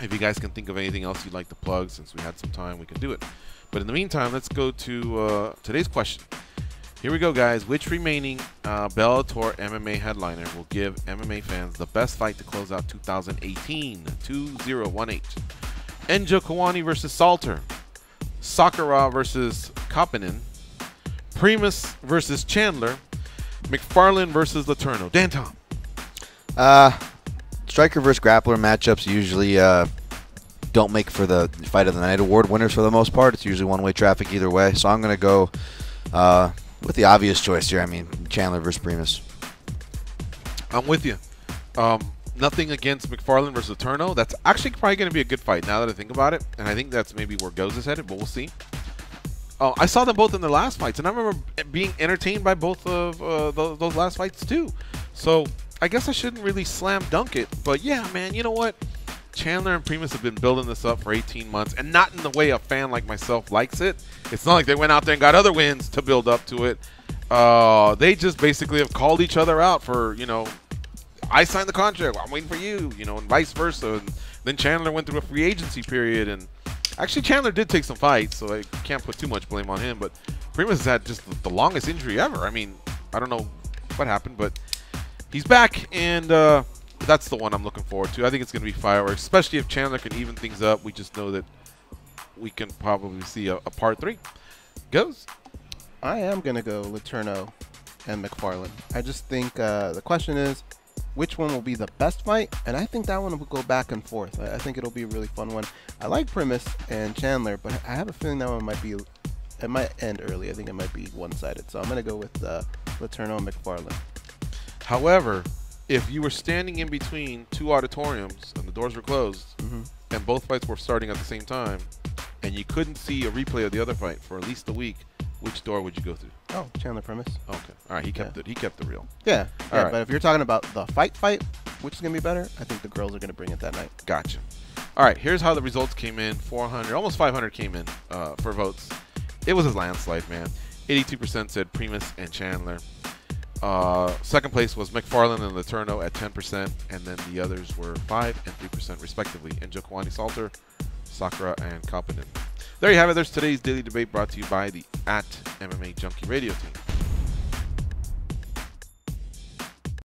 If you guys can think of anything else you'd like to plug, since we had some time, we can do it. But in the meantime, let's go to today's question. Here we go, guys. Which remaining Bellator MMA headliner will give MMA fans the best fight to close out 2018? 2018. Enjo Kawani versus Salter. Sakura versus Kapanen. Primus versus Chandler. McFarlane versus Letourneau. Dan Tom. Striker versus grappler matchups usually don't make for the Fight of the Night award winners for the most part. It's usually one-way traffic either way. So I'm going to go with the obvious choice here. I mean, Chandler versus Primus. I'm with you. Nothing against McFarlane versus Letourneau. That's actually probably going to be a good fight now that I think about it. And I think that's maybe where Goes is headed, but we'll see. I saw them both in their last fights, and I remember being entertained by both of those last fights too. So I guess I shouldn't really slam dunk it. But yeah, man, you know what? Chandler and Primus have been building this up for 18 months, and not in the way a fan like myself likes it. It's not like they went out there and got other wins to build up to it. They just basically have called each other out for, you know, I signed the contract, I'm waiting for you, you know, and vice versa. And then Chandler went through a free agency period, and actually Chandler did take some fights, so I can't put too much blame on him. But Primus has had just the longest injury ever. I mean, I don't know what happened, but he's back, and that's the one I'm looking forward to. I think it's going to be fireworks, especially if Chandler can even things up. We just know that we can probably see a part 3. Goes. I am going to go Letourneau and McFarlane. I just think the question is, which one will be the best fight? And I think that one will go back and forth. I think it'll be a really fun one. I like Primus and Chandler, but I have a feeling that one might be, it might end early. I think it might be one-sided. So I'm going to go with Letourneau and McFarlane. However, if you were standing in between two auditoriums and the doors were closed, and both fights were starting at the same time, and you couldn't see a replay of the other fight for at least a week, which door would you go through? Oh, Chandler Primus. Okay. All right. He kept it. He kept it real. Yeah. All right. But if you're talking about the fight, which is going to be better, I think the girls are going to bring it that night. Gotcha. All right. Here's how the results came in. 400, almost 500 came in for votes. It was a landslide, man. 82% said Primus and Chandler. Second place was McFarlane and Letourneau at 10%, and then the others were 5 and 3% respectively. And Kawani, Salter, Sakura, and Kapanen. There you have it. There's today's Daily Debate brought to you by the @MMA Junkie radio team.